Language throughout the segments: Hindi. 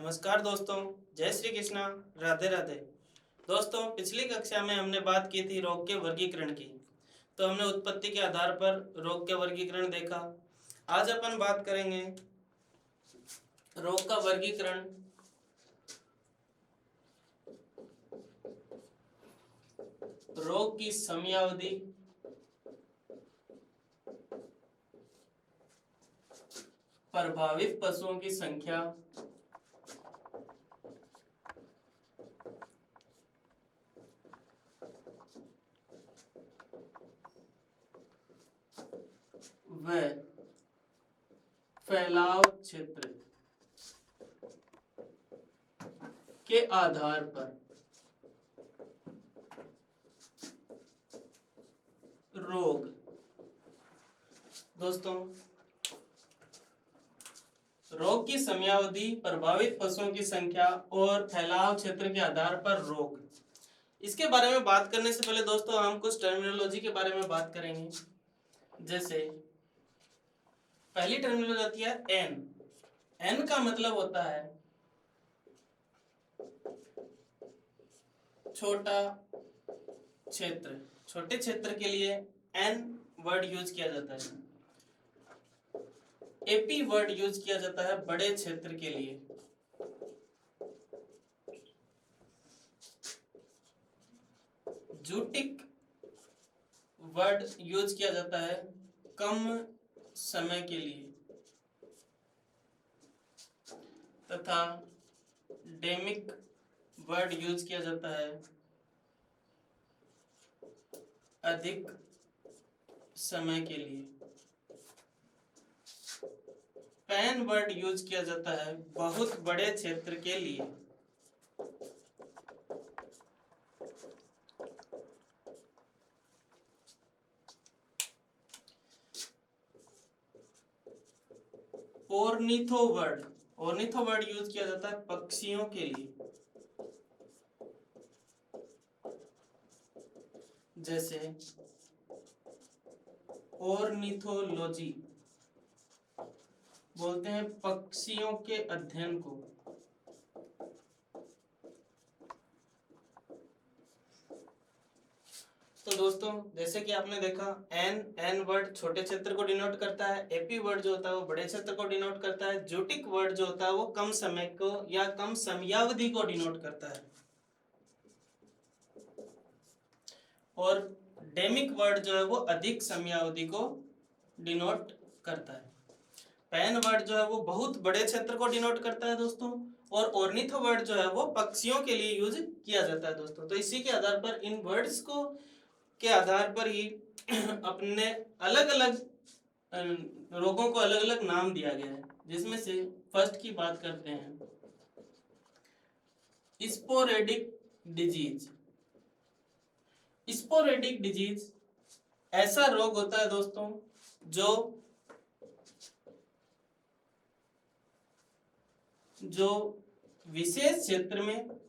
नमस्कार दोस्तों, जय श्री कृष्णा, राधे राधे। दोस्तों, पिछली कक्षा में हमने बात की थी रोग के वर्गीकरण की। तो हमने उत्पत्ति के आधार पर रोग के वर्गीकरण देखा। आज अपन बात करेंगे रोग का वर्गीकरण रोग की समयावधि, प्रभावित पशुओं की संख्या, व फैलाव क्षेत्र के आधार पर रोग। दोस्तों, रोग की समयावधि, प्रभावित पशुओं की संख्या और फैलाव क्षेत्र के आधार पर रोग, इसके बारे में बात करने से पहले दोस्तों हम कुछ टर्मिनोलॉजी के बारे में बात करेंगे। जैसे पहली टर्मिनोलॉजी आती है एन। एन का मतलब होता है छोटा क्षेत्र। छोटे क्षेत्र के लिए एन वर्ड यूज किया जाता है। एपी वर्ड यूज किया जाता है बड़े क्षेत्र के लिए। जूटिक वर्ड यूज किया जाता है कम समय के लिए, तथा डेमिक वर्ड यूज किया जाता है अधिक समय के लिए। पैन वर्ड यूज किया जाता है बहुत बड़े क्षेत्र के लिए। ऑर्निथो वर्ड यूज किया जाता है पक्षियों के लिए। जैसे ऑर्निथोलॉजी बोलते हैं पक्षियों के अध्ययन को। तो दोस्तों, जैसे कि आपने देखा एन वर्ड छोटे क्षेत्र को डिनोट करता है। एपी वर्ड जो होता है वो बड़े क्षेत्र को डिनोट करता है। जूटिक वर्ड जो होता है वो कम समय को या कम समयावधि को डिनोट करता है। और डेमिक वर्ड जो है वो अधिक समयावधि को डिनोट करता है। पैन वर्ड जो है वो बहुत बड़े क्षेत्र को डिनोट करता है दोस्तों। और ऑर्निथो वर्ड जो है वो पक्षियों के लिए यूज किया जाता है दोस्तों। तो इसी के आधार पर इन वर्ड्स को के आधार पर ही अपने अलग अलग रोगों को अलग अलग नाम दिया गया है। जिसमें से फर्स्ट की बात करते हैं, स्पोरेडिक डिजीज। स्पोरेडिक डिजीज ऐसा रोग होता है दोस्तों जो विशेष क्षेत्र में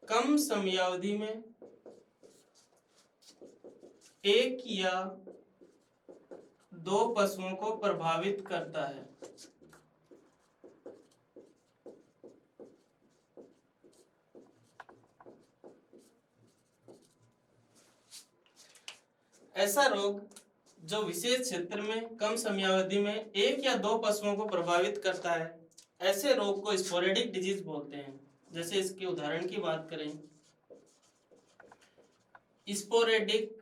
कम समयावधि में एक या दो पशुओं को प्रभावित करता है। ऐसा रोग जो विशेष क्षेत्र में कम समयावधि में एक या दो पशुओं को प्रभावित करता है, ऐसे रोग को स्पोरेडिक डिजीज बोलते हैं। जैसे इसके उदाहरण की बात करें, स्पोरेडिक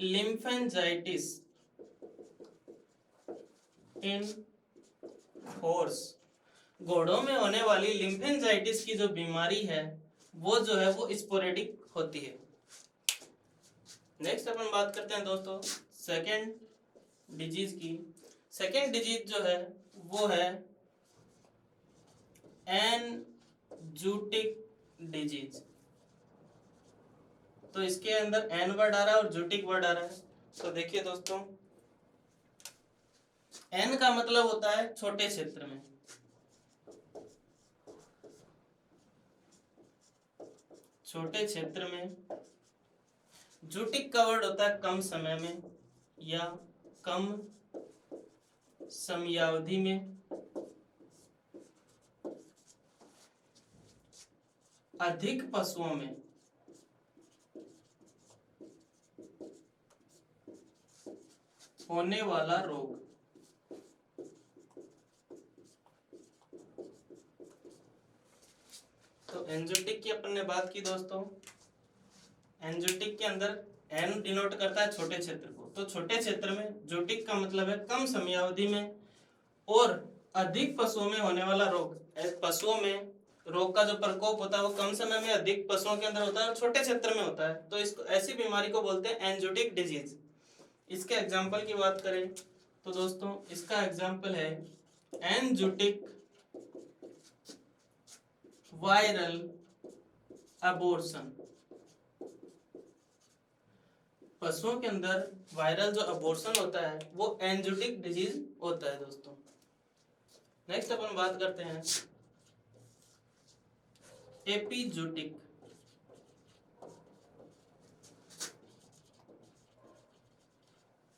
लिम्फेंजाइटिस इन हॉर्स। घोड़ों में होने वाली लिम्फेंजाइटिस की जो बीमारी है वो जो है वो स्पोरेडिक होती है। नेक्स्ट अपन बात करते हैं दोस्तों सेकेंड डिजीज की। सेकेंड डिजीज जो है वो है एनजूटिक डिजीज। तो इसके अंदर एन वर्ड आ रहा है और जूटिक वर्ड आ रहा है। तो देखिए दोस्तों, एन का मतलब होता है छोटे क्षेत्र में। छोटे क्षेत्र में जूटिक का वर्ड होता है कम समय में या कम समयावधि में, अधिक पशुओं में होने वाला रोग। तो एंजियोटिक की अपन ने बात की दोस्तों। एंजियोटिक के अंदर एन डिनोट करता है छोटे क्षेत्र को, तो छोटे क्षेत्र में जोटिक का मतलब है कम समयावधि में और अधिक पशुओं में होने वाला रोग। पशुओं में रोग का जो प्रकोप होता है वो कम समय में अधिक पशुओं के अंदर होता है और छोटे क्षेत्र में होता है, तो इसको ऐसी बीमारी को बोलते हैं एंजियोटिक डिजीज। इसके एग्जाम्पल की बात करें तो दोस्तों इसका एग्जाम्पल है एंजियोटिक वायरल अबॉर्शन। पशुओं के अंदर वायरल जो अबॉर्शन होता है वो एंजियोटिक डिजीज होता है दोस्तों। नेक्स्ट अपन बात करते हैं एपिजूटिक।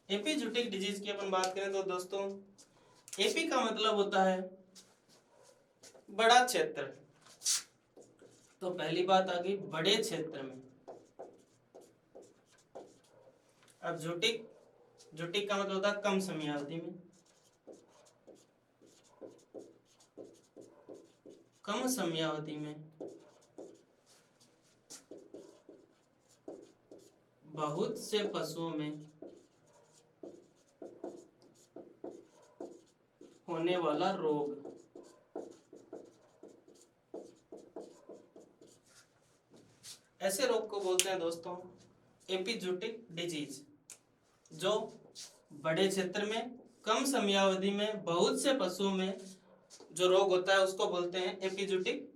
एपिजूटिक डिजीज की अपन बात करें तो दोस्तों एपी का मतलब होता है बड़ा क्षेत्र। तो पहली बात आ गई बड़े क्षेत्र में। अब जूटिक, जूटिक का मतलब होता है कम समयावधि में। कम समयावधि में बहुत से पशुओं में होने वाला रोग। ऐसे रोग को बोलते हैं दोस्तों एपिजूटिक डिजीज। जो बड़े क्षेत्र में कम समयावधि में बहुत से पशुओं में जो रोग होता है उसको बोलते हैं एपिजूटिक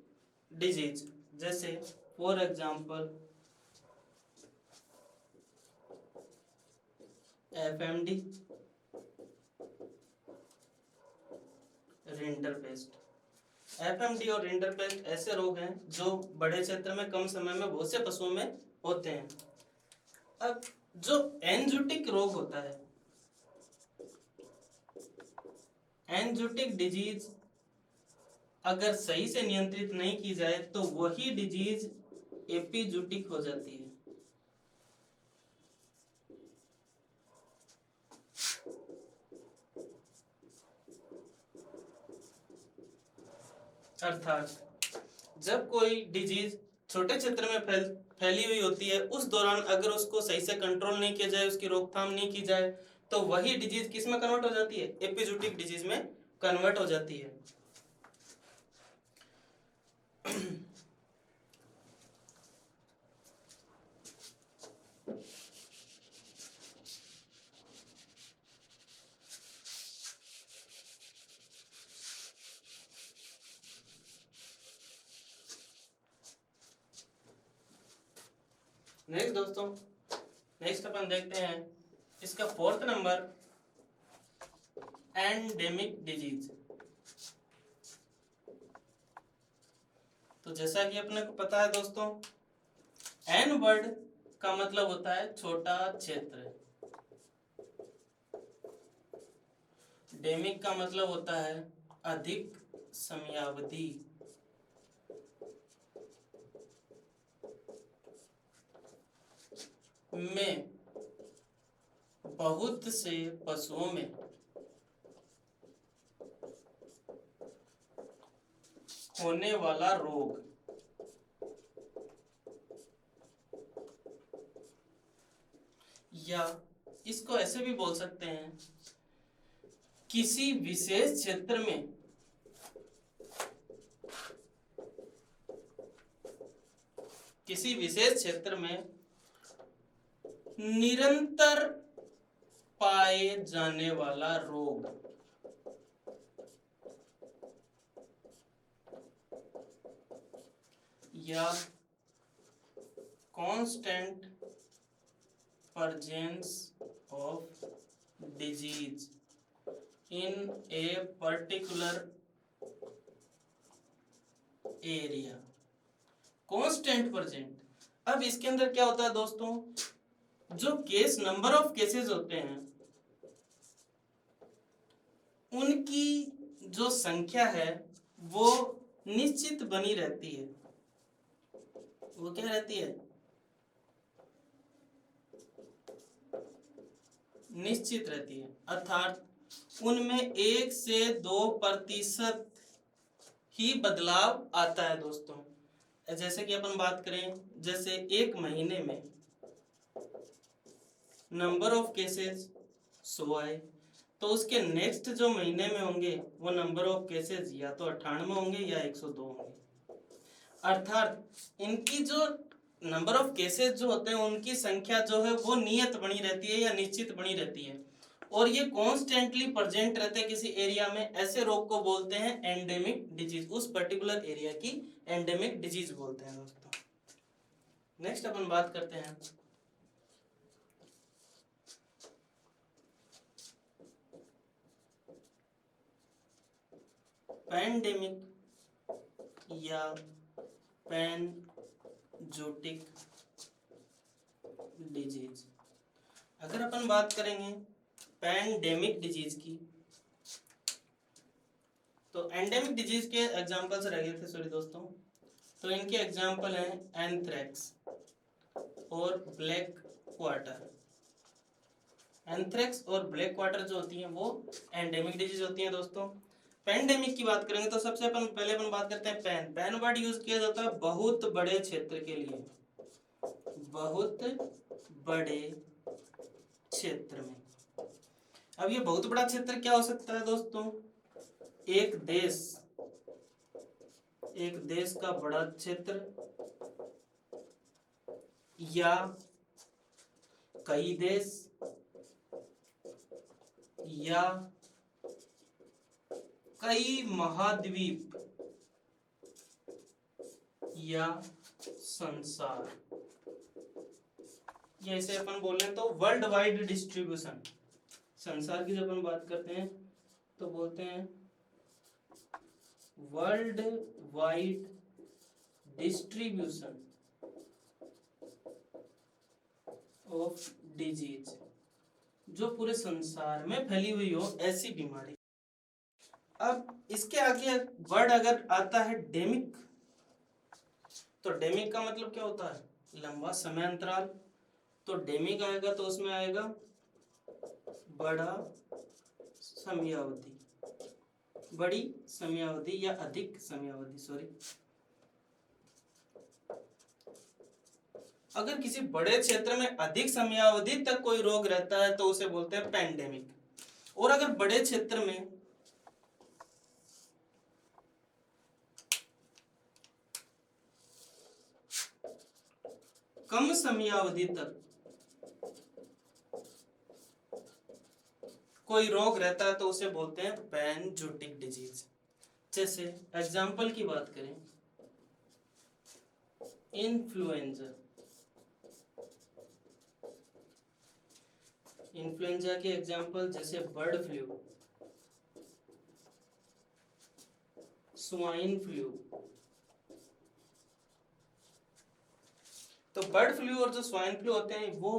डिजीज। जैसे for example FMD, rinderpest. FMD और रिंडरपेस्ट ऐसे रोग हैं जो बड़े क्षेत्र में कम समय में बहुत से पशुओं में होते हैं। अब जो एंजियोटिक रोग होता है, एंजियोटिक डिजीज अगर सही से नियंत्रित नहीं की जाए तो वही डिजीज एपिजूटिक हो जाती है। अर्थात जब कोई डिजीज छोटे क्षेत्र में फैली हुई होती है उस दौरान अगर उसको सही से कंट्रोल नहीं किया जाए, उसकी रोकथाम नहीं की जाए तो वही डिजीज किस में कन्वर्ट हो जाती है? एपिजूटिक डिजीज में कन्वर्ट हो जाती है। नेक्स्ट दोस्तों, नेक्स्ट अपन देखते हैं इसका फोर्थ नंबर एंडेमिक डिजीज। तो जैसा कि अपने को पता है दोस्तों एन वर्ड का मतलब होता है छोटा क्षेत्र, डेमिक का मतलब होता है अधिक समयावधि, में बहुत से पशुओं में होने वाला रोग। या इसको ऐसे भी बोल सकते हैं किसी विशेष क्षेत्र में निरंतर पाए जाने वाला रोग। या constant presence of disease in a particular area। Constant present. अब इसके अंदर क्या होता है दोस्तों, जो केस नंबर ऑफ केसेस होते हैं उनकी जो संख्या है वो निश्चित बनी रहती है। वो क्या रहती है? निश्चित रहती है, अर्थात उनमें 1 से 2% ही बदलाव आता है दोस्तों। जैसे कि अपन बात करें, जैसे एक महीने में नंबर ऑफ केसेस 100 आए, तो उसके नेक्स्ट जो महीने में होंगे वो नंबर ऑफ केसेस या तो 98 होंगे या 102 होंगे। अर्थात इनकी जो नंबर ऑफ केसेस जो होते हैं उनकी संख्या जो है वो नियत बनी रहती है या निश्चित बनी रहती है, और ये कॉन्स्टेंटली प्रेजेंट रहते हैं किसी एरिया में। ऐसे रोग को बोलते हैं एंडेमिक डिजीज, उस पर्टिकुलर एरिया की एंडेमिक डिजीज बोलते हैं दोस्तों। नेक्स्ट अपन बात करते हैं पैंडेमिक या पैनजोटिक डिजीज। अगर अपन बात करेंगे पैंडेमिक डिजीज की, तो एंडेमिक डिजीज के एग्जांपल्स रह गए थे सॉरी दोस्तों। तो इनके एग्जांपल हैं एंथ्रेक्स और ब्लैक क्वार्टर। एंथ्रेक्स और ब्लैक क्वार्टर जो होती हैं वो एंडेमिक डिजीज होती हैं दोस्तों। पैंडेमिक की बात करेंगे तो सबसे पहले अपन बात करते हैं पैन वर्ड यूज किया जाता है बहुत बड़े क्षेत्र के लिए, बहुत बड़े क्षेत्र में। अब ये बहुत बड़ा क्षेत्र क्या हो सकता है दोस्तों? एक देश का बड़ा क्षेत्र, या कई देश, या कई महाद्वीप, या संसार। ये ऐसे अपन बोले तो वर्ल्ड वाइड डिस्ट्रीब्यूशन। संसार की जब अपन बात करते हैं तो बोलते हैं world wide distribution of disease, जो पूरे संसार में फैली हुई हो ऐसी बीमारी। अब इसके आगे वर्ड अगर आता है डेमिक, तो डेमिक का मतलब क्या होता है? लंबा समय अंतराल। तो डेमिक आएगा तो उसमें आएगा बड़ा समयावधि, बड़ी समयावधि या अधिक समयावधि, सॉरी। अगर किसी बड़े क्षेत्र में अधिक समयावधि तक कोई रोग रहता है तो उसे बोलते हैं पैंडेमिक। और अगर बड़े क्षेत्र में कम समयावधि तक कोई रोग रहता है तो उसे बोलते हैं पैनजोटिक डिजीज। जैसे एग्जाम्पल की बात करें, इन्फ्लुएंजा। इन्फ्लुएंजा के एग्जाम्पल जैसे बर्ड फ्लू, स्वाइन फ्लू। तो बर्ड फ्लू और जो स्वाइन फ्लू होते हैं वो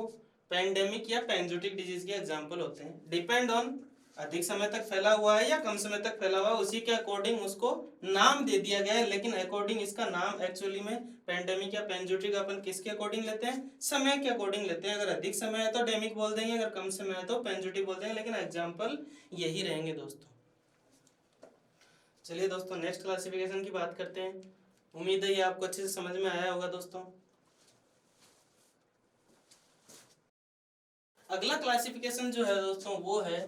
पैंडेमिक या पैनजोटिक डिजीज के एग्जाम्पल होते हैं। डिपेंड ऑन अधिक समय तक फैला हुआ है या कम समय तक फैला हुआ है, उसी के अकॉर्डिंग उसको नाम दे दिया गया है। लेकिन अकॉर्डिंग इसका नाम एक्चुअली में पैंडेमिक या पैनजोटिक अपन किसके अकॉर्डिंग लेते हैं? समय के अकॉर्डिंग लेते हैं। अगर अधिक समय है तो डेमिक बोल देंगे, अगर कम समय है तो पैनजोटिक बोल देंगे, लेकिन एग्जाम्पल यही रहेंगे दोस्तों। चलिए दोस्तों नेक्स्ट क्लासिफिकेशन की बात करते हैं। उम्मीद है ये आपको अच्छे से समझ में आया होगा दोस्तों। अगला क्लासिफिकेशन जो है दोस्तों वो है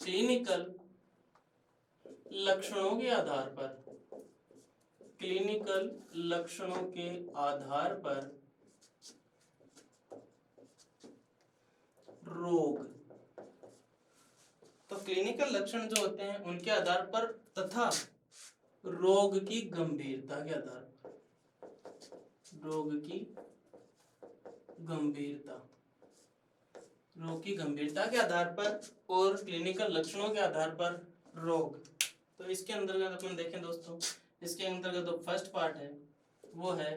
क्लिनिकल लक्षणों के आधार पर। क्लिनिकल लक्षणों के आधार पर रोग। तो क्लिनिकल लक्षण जो होते हैं उनके आधार पर तथा रोग की गंभीरता के आधार पर, रोग की गंभीरता, रोग की गंभीरता के आधार पर और क्लिनिकल लक्षणों के आधार पर रोग। तो इसके अंतर्गत अपन देखें दोस्तों, इसके अंतर्गत तो फर्स्ट पार्ट है वो है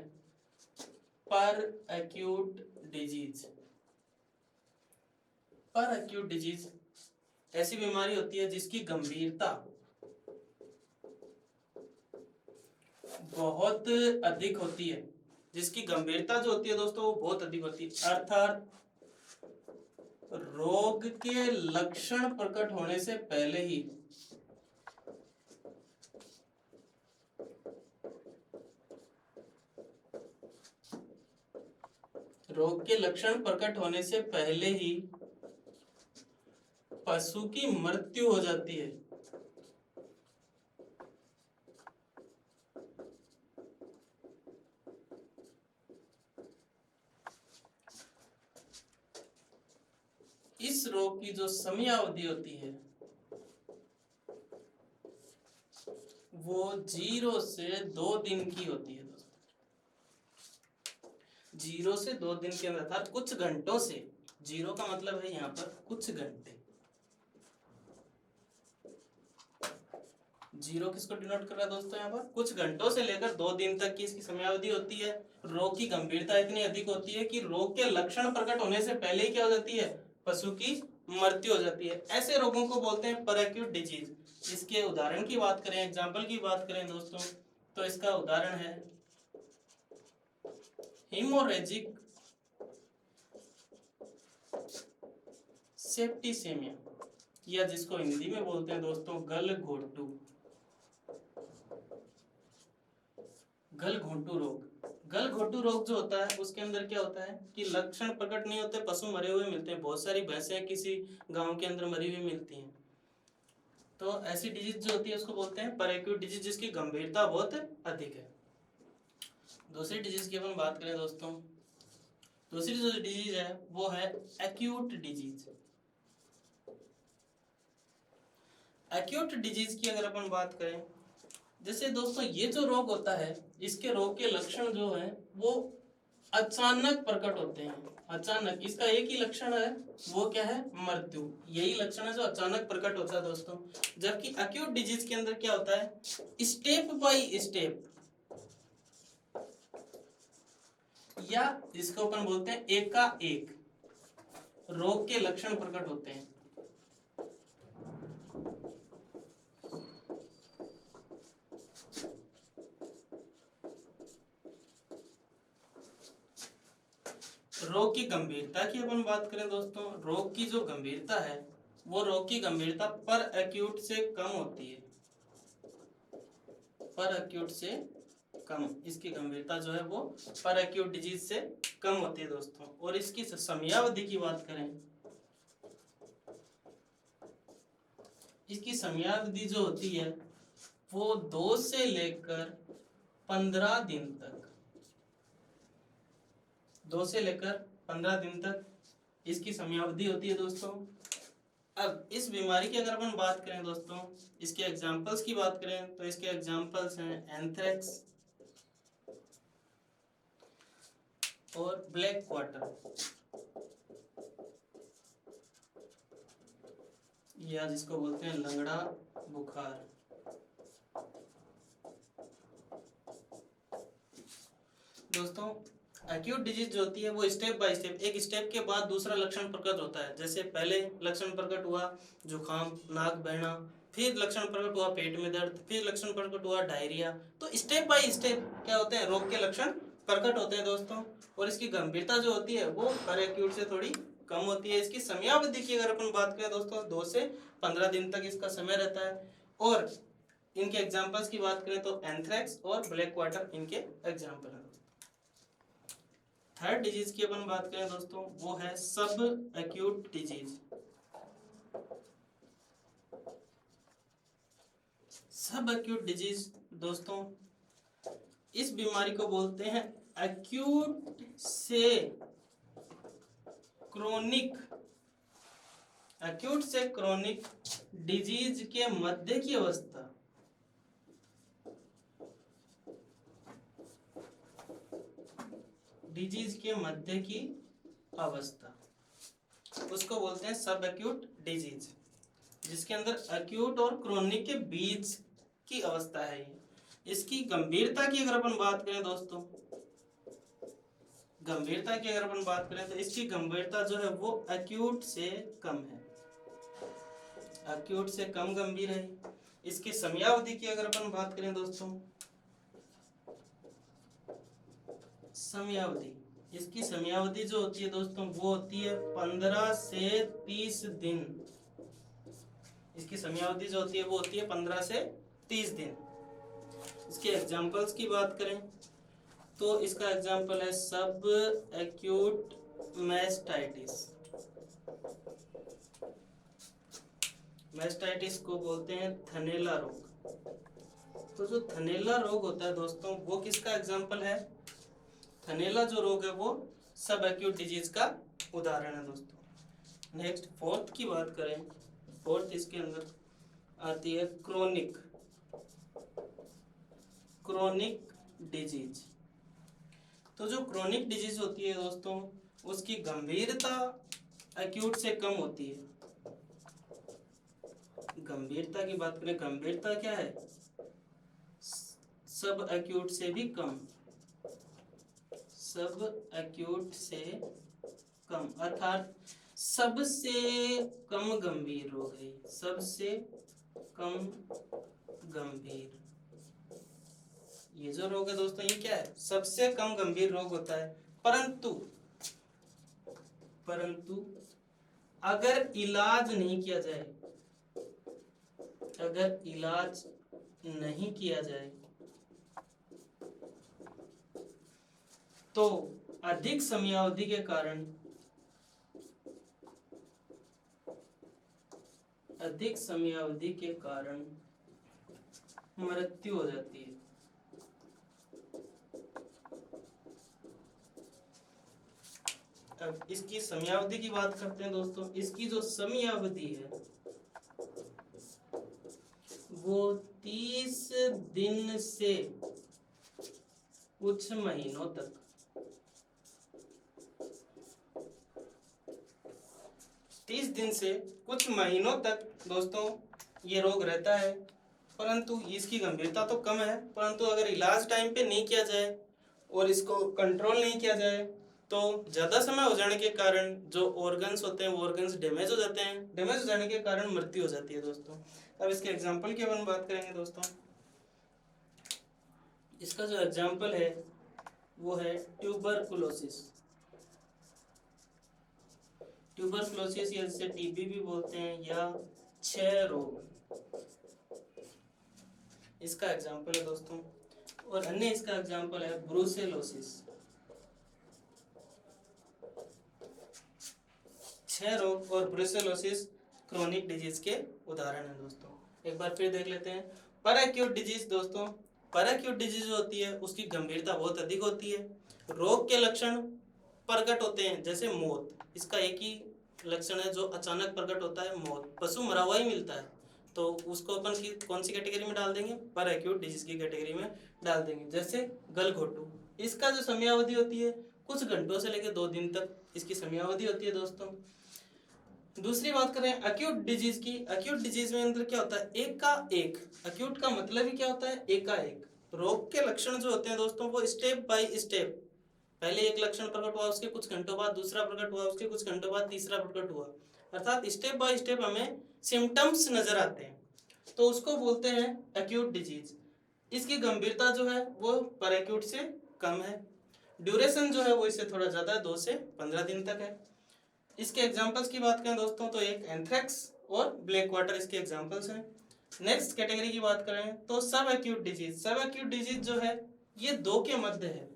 पर एक्यूट डिजीज। पर एक्यूट डिजीज ऐसी बीमारी होती है जिसकी गंभीरता बहुत अधिक होती है, जिसकी गंभीरता जो होती है दोस्तों वो बहुत अधिक होती है, अर्थात रोग के लक्षण प्रकट होने से पहले ही पशु की मृत्यु हो जाती है। इस रोग की जो समयावधि होती है वो 0 से 2 दिन की होती है दोस्तों। 0 से 2 दिन के अंदर, अर्थात कुछ घंटों से। 0 का मतलब है यहाँ पर कुछ घंटे। 0 किसको डिनोट कर रहा है दोस्तों? यहाँ पर कुछ घंटों से लेकर 2 दिन तक की इसकी समयावधि होती है। रोग की गंभीरता इतनी अधिक होती है कि रोग के लक्षण प्रकट होने से पहले ही क्या हो जाती है? पशु की मृत्यु हो जाती है। ऐसे रोगों को बोलते हैं पर एक्यूट डिजीज। इसके उदाहरण की बात करें, एग्जाम्पल की बात करें दोस्तों, तो इसका उदाहरण है हीमोरेजिक सेप्टिसेमिया, या जिसको हिंदी में बोलते हैं दोस्तों गलघोंटू रोग। गलघोंटू रोग जो होता है उसके अंदर क्या होता है कि लक्षण प्रकट नहीं होते, पशु मरे हुए मिलते हैं। बहुत सारी भैंसें किसी गांव के अंदर मरी हुई मिलती हैं। तो ऐसी डिजीज जो होती है उसको बोलते हैं पर एक्यूट डिजीज, जिसकी गंभीरता बहुत अधिक है। दूसरी डिजीज की अपन बात करें दोस्तों, दूसरी जो डिजीज है वो है एक्यूट डिजीज। एक्यूट डिजीज की अगर अपन बात करें, जैसे दोस्तों ये जो रोग होता है इसके रोग के लक्षण जो है वो अचानक प्रकट होते हैं। अचानक, इसका एक ही लक्षण है, वो क्या है? मृत्यु। यही लक्षण है जो अचानक प्रकट होता है दोस्तों। जबकि एक्यूट डिजीज के अंदर क्या होता है? स्टेप बाय स्टेप, या जिसको अपन बोलते हैं एकाएक रोग के लक्षण प्रकट होते हैं। रोग की गंभीरता की अपन बात करें दोस्तों, रोग की जो गंभीरता है वो रोग की गंभीरता पर एक्यूट से कम होती है। पर एक्यूट से कम, इसकी गंभीरता जो है वो पर एक्यूट डिजीज से कम होती है दोस्तों। और इसकी समयावधि की बात करें, इसकी समयावधि जो होती है वो 2 से लेकर 15 दिन तक, 2 से लेकर 15 दिन तक इसकी समयावधि होती है दोस्तों। अब इस बीमारी की अगर अपन बात करें दोस्तों, इसके एग्जांपल्स की बात करें तो इसके एग्जांपल्स हैं एंथ्रेक्स और ब्लैक क्वार्टर, या जिसको बोलते हैं लंगड़ा बुखार। दोस्तों एक्यूट डिजीज जो होती है वो स्टेप बाय स्टेप, एक स्टेप के बाद दूसरा लक्षण प्रकट होता है। जैसे पहले लक्षण प्रकट हुआ जुकाम, नाक बहना, फिर लक्षण प्रकट हुआ पेट में दर्द, फिर लक्षण प्रकट हुआ डायरिया। तो स्टेप बाय स्टेप क्या होते हैं? रोग के लक्षण प्रकट होते हैं दोस्तों। और इसकी गंभीरता जो होती है वो पर एक्यूट से थोड़ी कम होती है। इसकी समयावधि की अगर अपन बात करें दोस्तों, 2 से 15 दिन तक इसका समय रहता है। और इनके एग्जाम्पल्स की बात करें तो एंथ्रेक्स और ब्लैक क्वार्टर इनके एग्जाम्पल हैं। थर्ड डिजीज की अपन बात करें दोस्तों, वो है सब एक्यूट डिजीज। सब एक्यूट डिजीज दोस्तों, इस बीमारी को बोलते हैं एक्यूट से क्रोनिक, एक्यूट से क्रोनिक डिजीज के मध्य की अवस्था। डिजीज के मध्य की अवस्था उसको बोलते हैं सब एक्यूट डिजीज, जिसके अंदर एक्यूट और क्रोनिक के बीच की अवस्था है ये। इसकी गंभीरता की अगर अपन बात करें दोस्तों, गंभीरता की अगर अपन बात करें तो इसकी गंभीरता जो है वो एक्यूट से कम है, एक्यूट से कम गंभीर है। इसकी समयावधि की अगर अपन बात करें दोस्तों, समयावधि, इसकी समयावधि जो होती है दोस्तों वो होती है 15 से 30 दिन। इसकी समयावधि जो होती है वो होती है 15 से 30 दिन। इसके एग्जांपल्स की बात करें तो इसका एग्जांपल है सब एक्यूट मैस्टाइटिस। मैस्टाइटिस को बोलते हैं थनैला रोग। तो जो थनैला रोग होता है दोस्तों वो किसका एग्जांपल है? थनैला जो रोग है वो सब एक्यूट डिजीज का उदाहरण है दोस्तों। नेक्स्ट फोर्थ की बात करें, फोर्थ इसके अंदर आती है क्रोनिक, क्रोनिक डिजीज। तो जो क्रोनिक डिजीज होती है दोस्तों उसकी गंभीरता एक्यूट से कम होती है। गंभीरता की बात करें, गंभीरता क्या है? सब एक्यूट से भी कम, सब एक्यूट से कम, अर्थात सबसे कम गंभीर रोग है, सबसे कम गंभीर। ये जो रोग है दोस्तों ये क्या है? सबसे कम गंभीर रोग होता है। परंतु अगर इलाज नहीं किया जाए, अगर इलाज नहीं किया जाए तो अधिक समयावधि के कारण, अधिक समयावधि के कारण मृत्यु हो जाती है। अब इसकी समयावधि की बात करते हैं दोस्तों। इसकी जो समयावधि है वो 30 दिन से कुछ महीनों तक, 30 दिन से कुछ महीनों तक दोस्तों ये रोग रहता है। परंतु इसकी गंभीरता तो कम है, परंतु अगर इलाज टाइम पे नहीं किया जाए और इसको कंट्रोल नहीं किया जाए तो ज़्यादा समय हो जाने के कारण जो ऑर्गन्स होते हैं वो ऑर्गन्स डैमेज हो जाते हैं, डैमेज हो जाने के कारण मृत्यु हो जाती है दोस्तों। अब इसके एग्जाम्पल की अपन बात करेंगे दोस्तों। इसका जो एग्जाम्पल है वो है ट्यूबरकुलोसिस। ट्यूबरकुलोसिस या जिसे टीबी भी बोलते हैं या क्षय रोग, इसका एग्जाम्पल है दोस्तों। और अन्य इसका एग्जाम्पल है ब्रूसेलोसिस। क्षय रोग और ब्रूसेलोसिस क्रोनिक डिजीज के उदाहरण हैं दोस्तों। एक बार फिर देख लेते हैं पर एक्यूट डिजीज दोस्तों। पर एक्यूट डिजीज होती है उसकी गंभीरता बहुत अधिक होती है। रोग के लक्षण प्रकट होते हैं जैसे मौत, इसका एक ही लक्षण है जो अचानक प्रकट होता है, मौत। पशु मरा हुआ ही मिलता है तो उसको अपन की कौन सी कैटेगरी में डाल देंगे? पर एक्यूट डिजीज की कैटेगरी में डाल देंगे। जैसे गलघोटू, इसका जो समयावधि होती है कुछ घंटों से लेकर 2 दिन तक इसकी समयावधि होती है दोस्तों। दूसरी बात करें एक्यूट डिजीज की। एक्यूट डिजीज में अंदर क्या होता है? एक का एक। एक्यूट का मतलब ही क्या होता है? एक का एक। रोग के लक्षण जो होते हैं दोस्तों वो स्टेप बाय स्टेप, पहले एक लक्षण प्रकट हुआ उसके कुछ घंटों बाद दूसरा प्रकट हुआ, उसके कुछ घंटों बाद तीसरा प्रकट हुआ, अर्थात स्टेप बाय स्टेप हमें सिम्टम्स नजर आते हैं तो उसको बोलते हैं एक्यूट डिजीज। इसकी गंभीरता जो है वो पर एक्यूट से कम है। ड्यूरेशन जो है वो इससे थोड़ा ज्यादा है, 2 से 15 दिन तक है। इसके एग्जांपल्स की बात करें दोस्तों तो एक एंथ्रेक्स और ब्लैक वाटर इसके एग्जांपल्स हैं। नेक्स्ट कैटेगरी की बात करें तो सब एक्यूट डिजीज। सब एक्यूट डिजीज जो है ये 2 के मध्य है,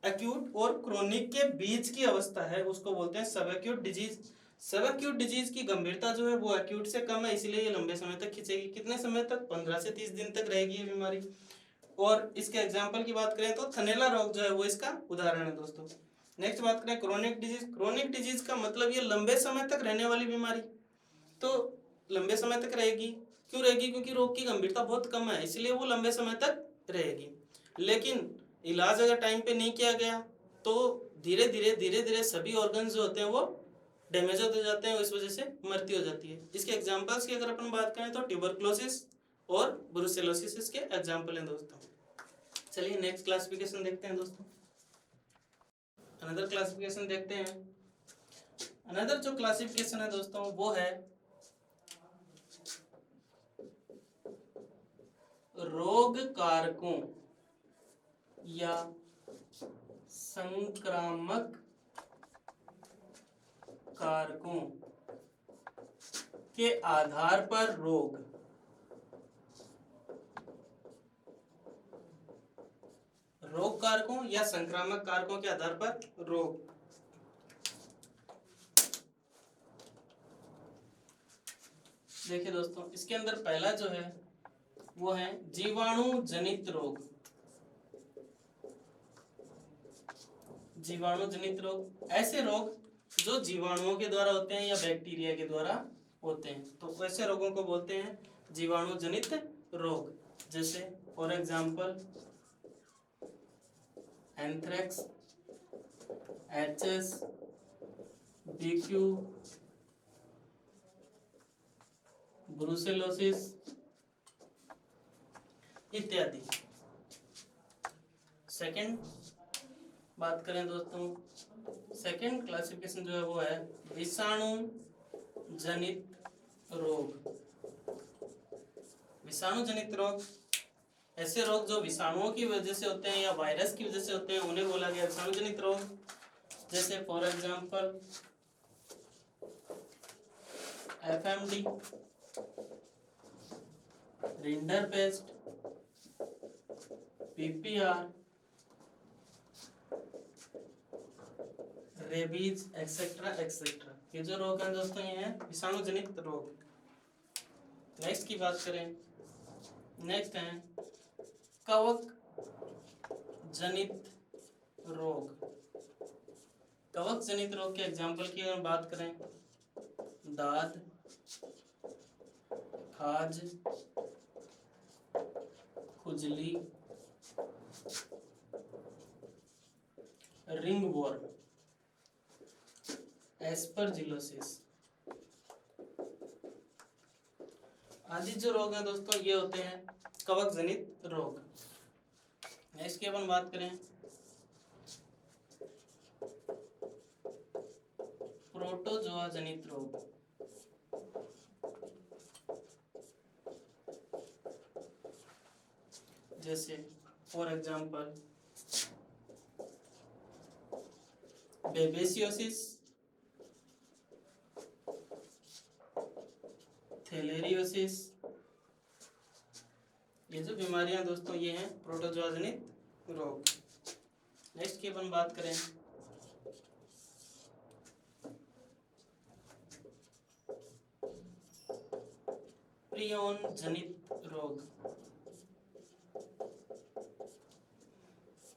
एक्यूट और क्रोनिक के बीच की अवस्था है, उसको बोलते हैं सब एक्यूट डिजीज। सब एक्यूट डिजीज की गंभीरता जो है वो एक्यूट से कम है, इसलिए ये लंबे समय तक खिंचेगी। कितने समय तक? 15 से 30 दिन तक रहेगी ये बीमारी। और इसके एग्जाम्पल की बात करें तो थनैला रोग जो है वो इसका उदाहरण है दोस्तों। नेक्स्ट बात करें क्रोनिक डिजीज। क्रोनिक डिजीज का मतलब ये लंबे समय तक रहने वाली बीमारी। तो लंबे समय तक रहेगी, क्यों रहेगी? क्योंकि रोग की गंभीरता बहुत कम है इसलिए वो लंबे समय तक रहेगी। लेकिन इलाज अगर टाइम पे नहीं किया गया तो धीरे धीरे सभी ऑर्गन्स जो होते हैं वो डैमेज होते जाते हैं, इस वजह से मृत्यु हो जाती है। इसके एग्जांपल्स की अगर अपन बात करें तो ट्यूबरकुलोसिस और ब्रूसेलोसिस इसके एग्जांपल हैं दोस्तों। चलिए नेक्स्ट क्लासिफिकेशन देखते हैं दोस्तों। अनदर क्लासिफिकेशन देखते हैं। अनदर जो क्लासिफिकेशन है दोस्तों वो है रोग कारकों या संक्रामक कारकों के आधार पर रोग। रोग कारकों या संक्रामक कारकों के आधार पर रोग। देखिए दोस्तों, इसके अंदर पहला जो है वो है जीवाणु जनित रोग। जीवाणु जनित रोग ऐसे रोग जो जीवाणुओं के द्वारा होते हैं या बैक्टीरिया के द्वारा होते हैं, तो ऐसे रोगों को बोलते हैं जीवाणु जनित रोग। जैसे for example anthrax, HS, BQ, brucellosis इत्यादि। सेकंड बात करें दोस्तों, सेकंड क्लासिफिकेशन जो है वो है विषाणु जनित रोग। विषाणु जनित रोग ऐसे रोग जो विषाणुओं की वजह से होते हैं या वायरस की वजह से होते हैं, उन्हें बोला गया विषाणु जनित रोग। जैसे for example FMD, rinderpest, PPR, rabies etcetera etcetera. ये जो रोग हैं दोस्तों ये हैं विषाणु जनित रोग। नेक्स्ट की बात करें, नेक्स्ट है कवक जनित रोग। कवक जनित रोग के एग्जाम्पल की अगर बात करें, दाद, खाज, खुजली, रिंगवॉर्म, एस्परजिलोसिस आदि जो रोग हैं दोस्तों ये होते हैं कवक जनित रोग। नेक्स्ट की अपन बात करें प्रोटोजोआ जनित रोग। जैसे फॉर एग्जांपल बेबेसियोसिस, थैलेरियोसिस। ये जो बीमारियां दोस्तों ये हैं प्रोटोजोआ जनित रोग। नेक्स्ट की अपन बात करें प्रियन जनित रोग।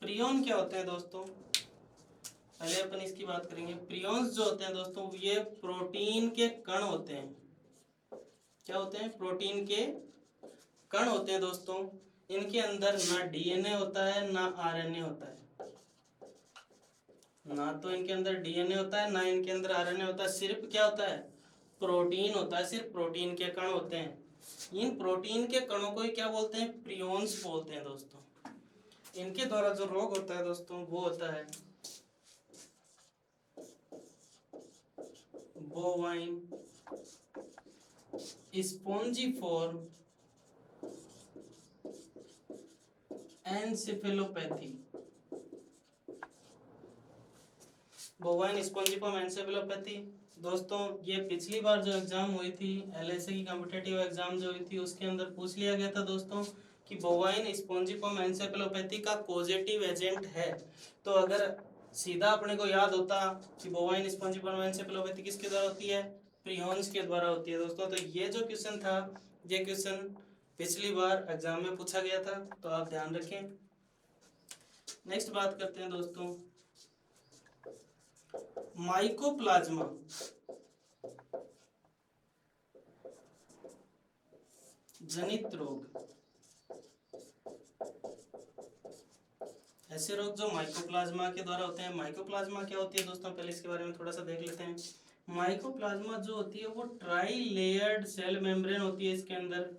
प्रियन क्या होते हैं दोस्तों, पहले अपन इसकी बात करेंगे। प्रियॉन्स जो होते हैं दोस्तों ये प्रोटीन के कण होते हैं। क्या होते हैं? प्रोटीन के कण होते हैं दोस्तों। इनके अंदर ना डीएनए होता है ना आरएनए होता है। ना तो इनके अंदर डीएनए होता है ना इनके अंदर आरएनए होता है। सिर्फ क्या होता है? प्रोटीन होता है। सिर्फ प्रोटीन के कण होते हैं। इन प्रोटीन के कणों को ही क्या बोलते हैं? प्रियॉन्स बोलते हैं दोस्तों। इनके द्वारा जो रोग होता है दोस्तों वो होता है bovine spongiform encephalopathy. Bovine spongiform encephalopathy दोस्तों ये पिछली बार जो एग्जाम हुई थी एलएसए की कॉम्पिटिटिव एग्जाम जो हुई थी उसके अंदर पूछ लिया गया था दोस्तों कि बोवाइन स्पॉन्जिफॉर्म एन्सेफेलोपैथी का कॉजेटिव एजेंट है। तो अगर सीधा अपने को याद होता कि बोवाइन स्पॉन्जिफॉर्म एन्सेफेलोपैथी किसके द्वारा होती है? प्रियॉन्स के द्वारा होती है दोस्तों। तो ये जो क्वेश्चन था ये क्वेश्चन पिछली बार एग्जाम में पूछा गया था, तो आप ध्यान रखें। नेक्स्ट बात करते हैं दोस्तों माइकोप्लाज्मा जनित रोग। ऐसे रोग जो माइकोप्लाज्मा के द्वारा होते हैं। माइकोप्लाज्मा क्या होती है दोस्तों, पहले इसके बारे में थोड़ा सा देख लेते हैं। माइकोप्लाज्मा जो होती है वो ट्राई लेयर्ड सेल मेम्ब्रेन होती है। इसके अंदर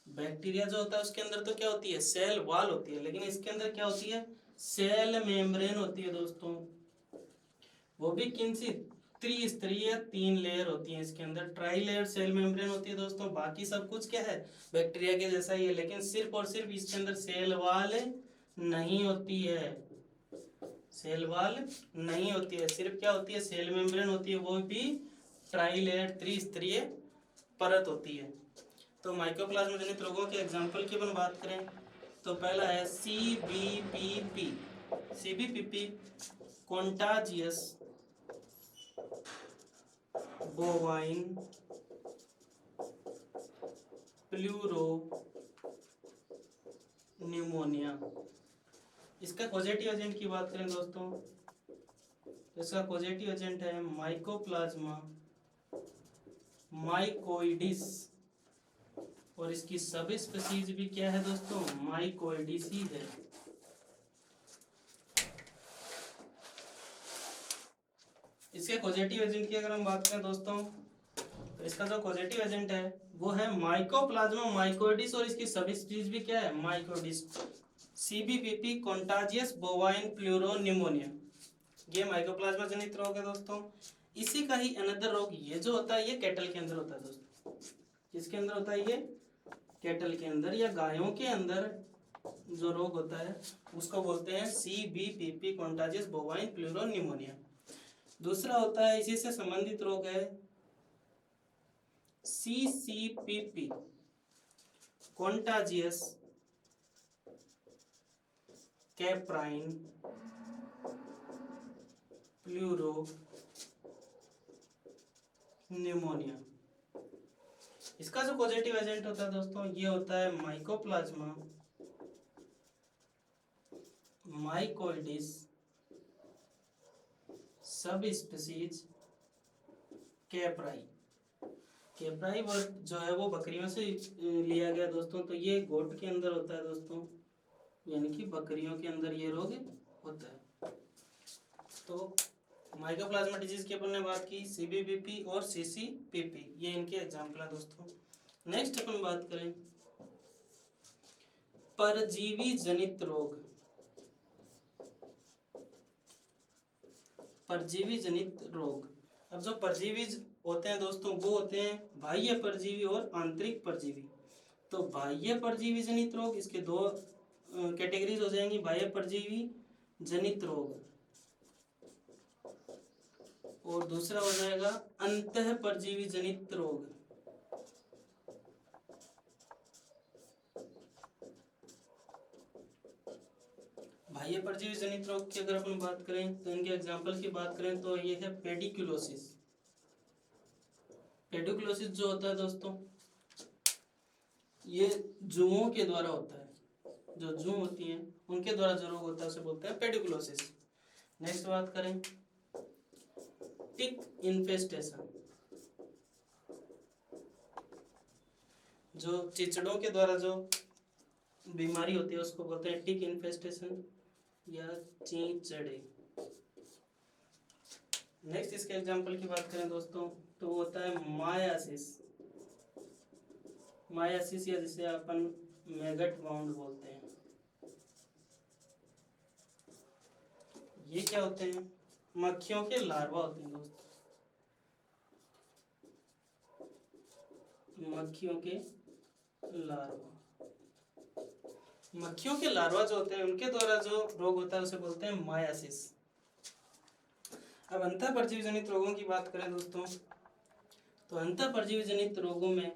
बैक्टीरिया जो होता है उसके अंदर तो क्या होती है? सेल वॉल होती है, लेकिन इसके अंदर क्या होती है? सेल मेम्ब्रेन होती है दोस्तों। वो भी किन सी त्रिस्तरीय 3 लेयर होती है इसके अंदर। ट्राई लेयर सेल मेम्ब्रेन होती है दोस्तों। बाकी सब कुछ क्या है बैक्टीरिया के जैसा ही है, लेकिन सिर्फ और सिर्फ इसके अंदर सेल वाल नहीं होती है, सेल वाल नहीं होती है, सिर्फ क्या होती है सेल मेम्ब्रेन होती है, वो भी ट्राई लेयर त्रिस्तरीय परत होती है। तो माइकोप्लाज्मा जनित रोगों के एग्जाम्पल की अपन बात करें तो पहला है CBPP। CBPP contagious bovine pleuro pneumonia. इसका पॉजिटिव एजेंट की बात करें दोस्तों तो इसका पॉजिटिव एजेंट है माइकोप्लाज्मा माइकोइडिस, और इसकी सब स्पीशीज भी क्या है दोस्तों माइकोइडिस ही है। इसके पॉजिटिव एजेंट की अगर हम बात करें दोस्तों तो इसका जो पॉजिटिव एजेंट है वो है माइकोप्लाज्मा माइकोइडिस, और इसकी सब स्पीशीज भी क्या है माइकोइडिस। CBPP contagious bovine pleuro pneumonia, ये माइकोप्लाज्मा जनित रोग है दोस्तों। इसी का ही अनदर रोग ये जो होता है ये कैटल के अंदर होता है दोस्तों। किसके अंदर होता है ये कैटल के अंदर या गायों के अंदर जो रोग होता है उसको बोलते हैं CBPP contagious bovine pleuro pneumonia. दूसरा होता है इसी से संबंधित रोग है CCPP contagious caprine pleuro pneumonia. इसका जो पॉजिटिव एजेंट होता है दोस्तों ये होता है माइकोप्लाज्मा माइकोइडिस सब स्पीशीज कैप्राई। कैप्राई वर्ड जो है वो बकरियों से लिया गया दोस्तों, तो ये गोट के अंदर होता है दोस्तों, यानी कि बकरियों के अंदर ये रोग होता है। तो माइकोप्लाज्मा डिजीज की अपन ने बात की, CBPP और CCPP ये इनके एग्जाम्पल है दोस्तों। नेक्स्ट अपन बात करें परजीवी जनित रोग। परजीवी जनित रोग, अब जो परजीवी होते हैं दोस्तों वो होते हैं बाह्य परजीवी और आंतरिक परजीवी। तो बाह्य परजीवी जनित रोग इसके दो कैटेगरीज हो जाएंगी, बाह्य परजीवी जनित रोग और दूसरा हो जाएगा अंतः परजीवी जनित रोग। बाह्य परजीवी जनित रोग की अगर अपन बात करें तो इनके एग्जांपल की बात करें तो ये है पेडिकुलोसिस। पेडिकुलोसिस जो होता है दोस्तों ये जुओं के द्वारा होता है, जो जू होती हैं उनके द्वारा जो रोग होता है उसे बोलते हैं पेडिकुलोसिस। नेक्स्ट बात करें टिक इन्फेस्टेशन, जो चिचड़ों के द्वारा जो बीमारी होती है उसको बोलते हैं टिक इन्फेस्टेशन या चींचड़े। नेक्स्ट इसके एग्जांपल की बात करें दोस्तों तो वो होता है मायासिस। मायासिस या जिसे अपन मैगट बाउंड बोलते हैं, ये क्या होते हैं मक्खियों के लार्वा होते हैं दोस्तों, मक्खियों के लार्वा। मक्खियों के लार्वा जो होते हैं उनके द्वारा जो रोग होता है उसे बोलते हैं मायासिस। अब अंतः परजीवी जनित रोगों की बात करें दोस्तों तो अंतः परजीवी जनित रोगों में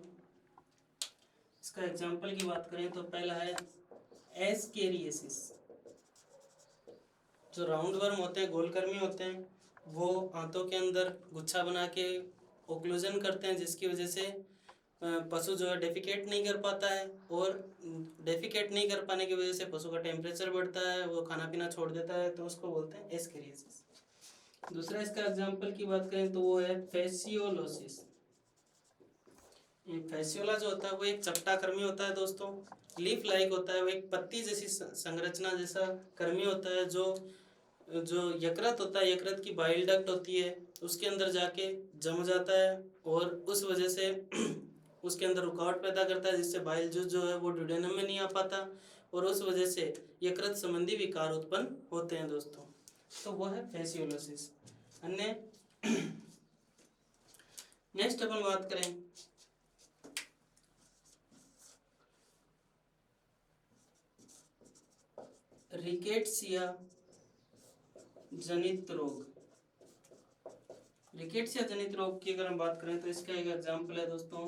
इसका एग्जांपल की बात करें तो पहला है एस्केरियासिस। जो राउंड वर्म होते हैं गोलकर्मी होते हैं वो आंतों के अंदर गुच्छा बना के ओक्लूजन करते हैं, जिसकी वजह से पशु जो है डेफिकेट नहीं कर पाता है, और डेफिकेट नहीं कर पाने की वजह से पशु का टेम्परेचर बढ़ता है, वो खाना पीना छोड़ देता है, तो उसको बोलते हैं एस्केरियासिस। दूसरा इसका एग्जांपल की बात करें तो वो है फेसियोलोसिस। फेसियोला जो होता है वो एक चपटा कर्मी होता है दोस्तों, लीफ लाइक होता है, वो एक पत्ती जैसी संरचना जैसा कर्मी होता है जो यकृत होता है, यकृत की बाइल डक्ट होती है उसके अंदर जाके जम जाता है और उस वजह से उसके अंदर रुकावट पैदा करता है, जिससे बाइल जूस जो है वो ड्यूडेनम में नहीं आ पाता और उस वजह से यकृत संबंधी विकार उत्पन्न होते हैं दोस्तों। तो वो है फेसियोलोसिस। अन्य नेक्स्ट अपन बात करें रिकेट्सिया जनित रोग। रिकेट्सिया जनित रोग की अगर हम बात करें तो इसका एक एग्जांपल है दोस्तों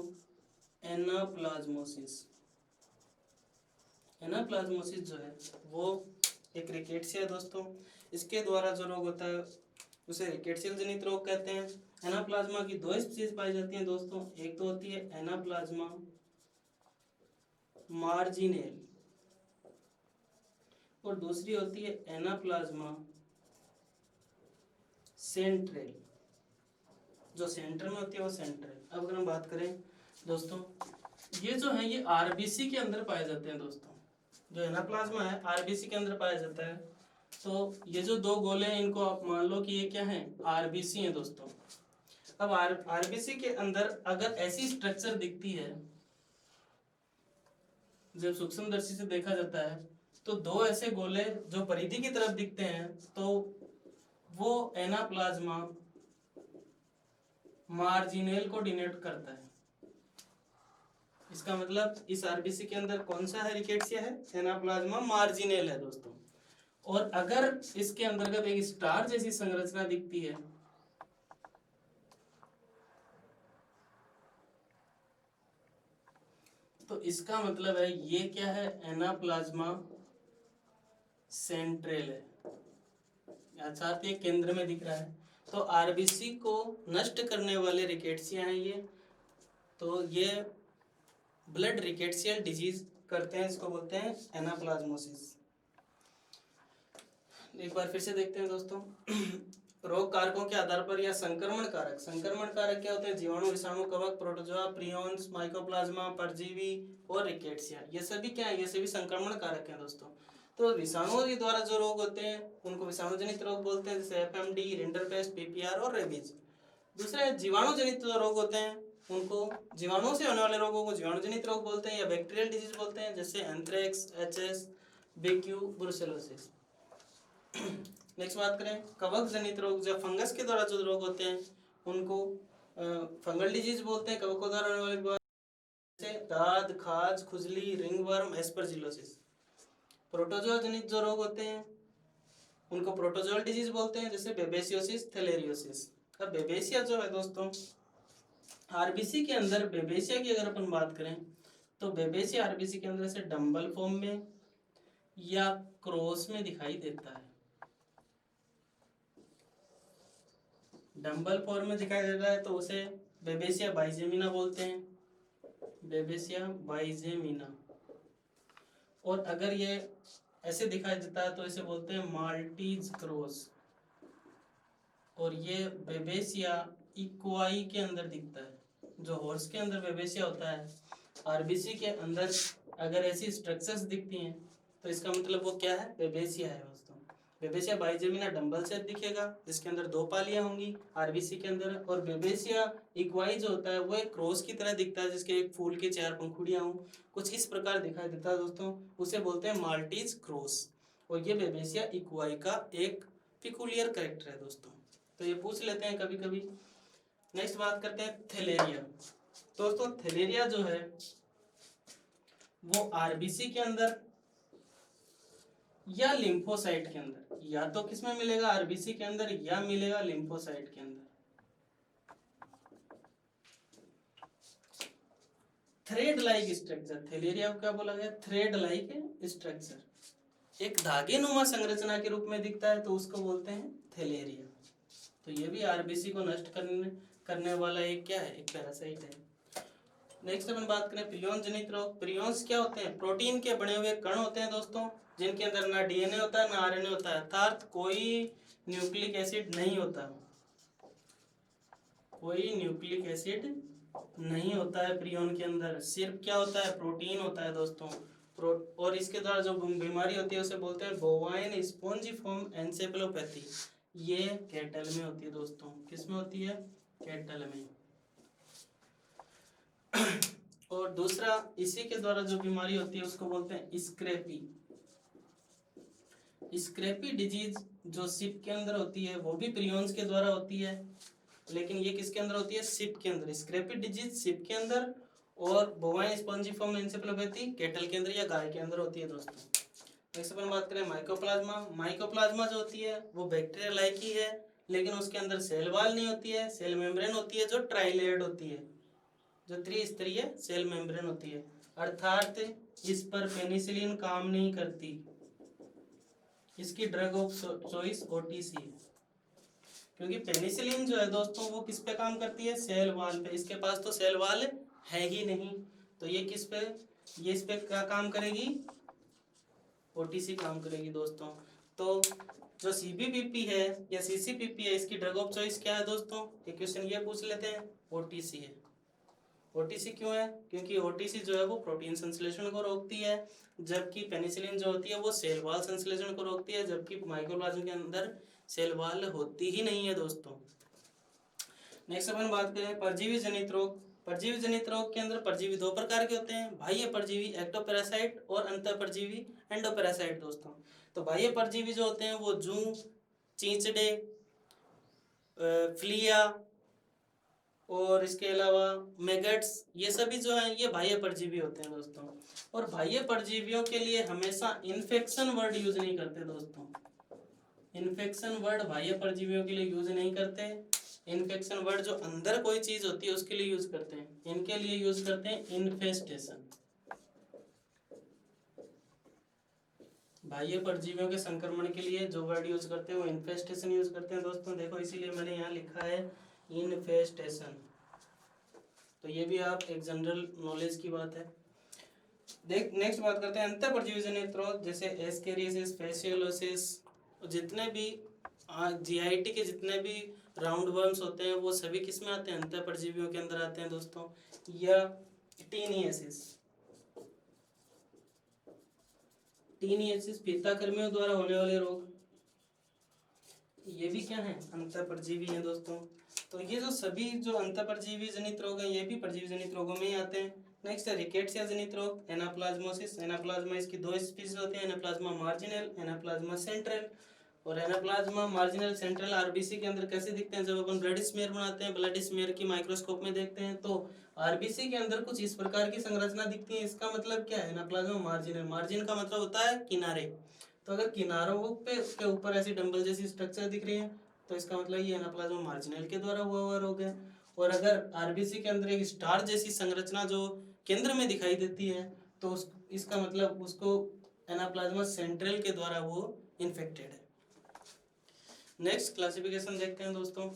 एनाप्लाज्मोसिस। एनाप्लाज्मोसिस जो है वो एक रिकेट्सिया है दोस्तों। इसके द्वारा जो रोग होता है उसे रिकेट्सियल जनित रोग कहते हैं। एनाप्लाज्मा की दो स्पीशीज पाई जाती हैं दोस्तों, एक तो होती है एनाप्लाज्मा मार्जिनेल और दूसरी होती है एनाप्लाज्मा सेंट्रल। जो सेंटर में होती है वो सेंट्रल। अब अगर हम बात करें दोस्तों, ये जो है ये आरबीसी के अंदर पाए जाते हैं दोस्तों। जो एनाप्लाज्मा है आरबीसी के अंदर पाया जाता है। तो ये जो दो गोले हैं इनको आप मान लो कि ये क्या है, आरबीसी हैं दोस्तों। अब आरबीसी के अंदर अगर ऐसी स्ट्रक्चर दिखती है, जब सूक्ष्मदर्शी से देखा जाता है तो दो ऐसे गोले जो परिधि की तरफ दिखते हैं तो वो एनाप्लाज्मा मार्जिनेल को डिनोट करता है। इसका मतलब इस आरबीसी के अंदर कौन सा है, रिकेट्सिया है, एनाप्लाज्मा मार्जिनेल है दोस्तों। और अगर इसके अंतर्गत एक स्टार जैसी संरचना दिखती है तो इसका मतलब है ये क्या है, एनाप्लाज्मा सेंट्रल है, अर्थात ये केंद्र में दिख रहा है। तो आरबीसी को नष्ट करने वाले रिकेट्सिया हैं ये। तो ये ब्लड रिकेट्सियल डिजीज करते हैं, इसको बोलते हैं एनाप्लाज्मोसिस। एक बार फिर से देखते हैं दोस्तों रोग कारकों के आधार पर या संक्रमण कारक क्या होते हैं, जीवाणु, विषाणु, कवक, प्रोटोजोआ, प्रियॉन्स, माइकोप्लाज्मा, परजीवी और रिकेट्सिया। ये सभी क्या है, ये सभी संक्रमण कारक हैं दोस्तों। तो विषाणुओं के द्वारा जो रोग होते हैं उनको विषाणु जनित रोग बोलते हैं, जैसे एफएमडी, रिंडरपेस्ट, पीपीआर और रेबीज। दूसरे जीवाणु जनित जो रोग होते हैं उनको, जीवाणुओं से होने वाले रोगों को जीवाणु जनित रोग बोलते हैं या बैक्टीरियल डिजीज बोलते हैं, जैसे anthrax, HS, BQ, brucellosis. Next बात करें कवक जनित रोग, जब फंगस के द्वारा जो रोग होते हैं उनको फंगल डिजीज बोलते हैं। कवकों द्वारा होने वाले बीमारी जैसे दाद, खाज, खुजली, रिंगवर्म, एस्परजिलोसिस। प्रोटोजोआ जनित जो रोग होते हैं उनको प्रोटोजोअल डिजीज बोलते हैं, जैसे बेबेसियोसिस, थैलेरियोसिस। अब बेबेसिया जो है दोस्तों, आरबीसी के अंदर बेबेसिया की अगर अपन बात करें तो बेबेसिया आरबीसी के अंदर से डंबल फॉर्म में या क्रॉस में दिखाई देता है। डंबल फॉर्म में दिखाई देता है तो उसे बेबेसिया बाइजेमिना बोलते हैं, बेबेसिया बाइजेमिना। और अगर ये ऐसे दिखाई देता है तो इसे बोलते हैं माल्टीज क्रॉस। और ये बेबेसिया इक्वाई के अंदर दिखता है। जो हॉर्स के अंदर बेबेसिया होता है, आरबीसी के अंदर अगर ऐसी स्ट्रक्चर्स दिखती हैं तो इसका मतलब वो क्या है, बेबेसिया है दोस्तों। बेबेसिया बाइजेमिना डंबल से दिखेगा जिसके अंदर दो पालियां होंगी आरबीसी के अंदर। और बेबेसिया इक्वाई जो होता है वो एक क्रॉस की तरह दिखता है जिसके एक फूल के चार पंखुड़ियां हों, कुछ इस प्रकार दिखाई देता है दोस्तों, उसे बोलते हैं माल्टीज क्रॉस। और ये बेबेसिया इक्वाई का एक पिकुलियर कैरेक्टर है दोस्तों, तो ये पूछ लेते हैं कभी कभी। नेक्स्ट बात करते हैं थैलेरिया। दोस्तों थैलेरिया जो है वो आरबीसी के अंदर या लिम्फोसाइट के अंदर, या तो किसमें मिलेगा, आरबीसी के अंदर या मिलेगा लिम्फोसाइट के अंदर। थ्रेड लाइक स्ट्रक्चर, थैलेरिया को क्या बोला गया, थ्रेड लाइक स्ट्रक्चर, एक धागे नुमा संरचना के रूप में दिखता है तो उसको बोलते हैं थैलेरिया। तो ये भी आरबीसी को नष्ट करने वाला एक क्या है, एक पैरासाइट है। नेक्स्ट अपन बात करें प्रियॉन जनित रोग। प्रियॉन्स क्या होते हैं, प्रोटीन के बने हुए कण होते हैं दोस्तों, जिनके अंदर ना डीएनए होता है ना आरएनए होता है, अर्थात कोई न्यूक्लिक एसिड नहीं होता, कोई न्यूक्लिक एसिड नहीं होता है प्रियॉन के अंदर, सिर्फ क्या होता है, प्रोटीन होता है दोस्तों। और इसके द्वारा जो बीमारी होती है उसे बोलते हैं बोवाइन स्पॉन्जिफॉर्म एन्सेफेलोपैथी। ये कैटल में होती है दोस्तों, किस में होती है, कैटल में। और दूसरा इसी के द्वारा जो बीमारी होती है उसको बोलते हैं स्क्रैपी। स्क्रैपी डिजीज जो सिप के अंदर होती है वो भी प्रियॉन्स के द्वारा होती है, लेकिन ये किसके अंदर होती है? सिप के अंदर। स्क्रैपी डिजीज सिप के अंदर और बोवाइन स्पॉन्जिफॉर्म एन्सेफेलोपैथी कैटल के अंदर या गाय के अंदर होती है दोस्तों। नेक्स्ट अपन बात करें माइकोप्लाज्मा। माइकोप्लाज्मा जो होती है वो बैक्टीरिया लाइक ही है, लेकिन उसके अंदर सेल वॉल नहीं होती है, सेल मेम्ब्रेन होती है जो ट्राइलेयर्ड होती है, जो त्रिस्तरीय सेल मेम्ब्रेन होती है। अर्थात इस पर पेनिसिलिन काम नहीं करती, इसकी ड्रग ऑफ चॉइस ओटीसी है, क्योंकि पेनिसिलिन जो है दोस्तों वो किस पे काम करती है? सेल वॉल पे। इसके पास तो सेल वॉल है ही नहीं, तो ये किस पे, ये इस पे क्या काम करेगी? ओटीसी काम करेगी दोस्तों। तो जो सीबीपीपी है या सीसीपीपी है, इसकी ड्रग ऑफ चॉइस क्या है दोस्तों? एक क्वेश्चन ये पूछ लेते हैं, ओटीसी है। ओटीसी क्यों है? क्योंकि ओटीसी जो है वो प्रोटीन संश्लेषण को रोकती है, जबकि पेनिसिलिन जो होती है वो सेल वॉल संश्लेषण को रोकती है, जबकि माइकोप्लाज्मा के अंदर सेल वॉल होती ही नहीं है दोस्तों। नेक्स्ट अपन बात करें परजीवी जनित रोग। परजीवी जनित रोग के अंदर परजीवी दो प्रकार के होते हैं, बाह्य परजीवी एक्टोपैरासाइट और अंतर परजीवी एंडोपैरासाइट दोस्तों। तो बाह्य परजीवी जो होते हैं वो जूं, चींचड़े, फ्लिया और इसके अलावा मैगट्स, ये सभी जो हैं ये बाह्य परजीवी होते हैं दोस्तों। और बाह्य परजीवियों के लिए हमेशा इन्फेक्शन वर्ड यूज नहीं करते दोस्तों। इन्फेक्शन वर्ड बाह्य परजीवियों के लिए यूज नहीं करते। इन्फेक्शन वर्ड जो अंदर कोई चीज होती है उसके लिए यूज करते हैं। इनके लिए यूज करते हैं इन्फेस्टेशन। बाह्य परजीवियों के संक्रमण के लिए जो वर्ड यूज करते हैं वो इन्फेस्टेशन यूज करते हैं दोस्तों। देखो इसीलिए मैंने यहाँ लिखा है इन्फेस्टेशन। तो ये भी आप एक जनरल नॉलेज की बात है। देख नेक्स्ट बात करते हैं अंतर परजीवी जनित रोग, जैसे एस्केरियासिस, फेसियोलोसिस, जितने भी जीआईटी के जितने भी राउंड वर्म्स होते हैं वो सभी किस में आते हैं? अंतर परजीवियों के अंदर आते हैं दोस्तों। या टीनियसिस, टीनियसिस फीताकृमियों द्वारा होने वाले रोग, ये भी क्या है? अंतर परजीवी हैं दोस्तों। तो ये जो सभी जो अंतर परजीवी जनित रोग हैं ये भी परजीवी जनित रोगों में ही आते हैं। नेक्स्ट है रिकेट्सिया जनित रोग, एनाप्लाज्मोसिस। एनाप्लाज्मा इसकी दो स्पीशीज होती हैं, एनाप्लाज्मा मार्जिनल, एनाप्लाज्मा सेंट्रल। और एनाप्लाज्मा मार्जिनल सेंट्रल आरबीसी के अंदर कैसे दिखते हैं? जब अपन ब्लड स्मीयर बनाते हैं, ब्लड स्मीयर की माइक्रोस्कोप में देखते हैं तो आरबीसी के अंदर कुछ इस प्रकार की संरचना दिखती है। इसका मतलब क्या है? एनाप्लाज्मा मार्जिनल। मार्जिन का मतलब होता है किनारे। तो अगर किनारों पे उसके ऊपर ऐसी डंबल जैसी स्ट्रक्चर दिख रही है तो इसका मतलब ये एनाप्लाज्मा मार्जिनल के द्वारा हुआ रोग है। और अगर आरबीसी के अंदर एक स्टार जैसी संरचना जो केंद्र में दिखाई देती है तो इसका मतलब उसको एनाप्लाज्मा सेंट्रल के द्वारा वो इन्फेक्टेड है। नेक्स्ट क्लासिफिकेशन देखते हैं दोस्तों।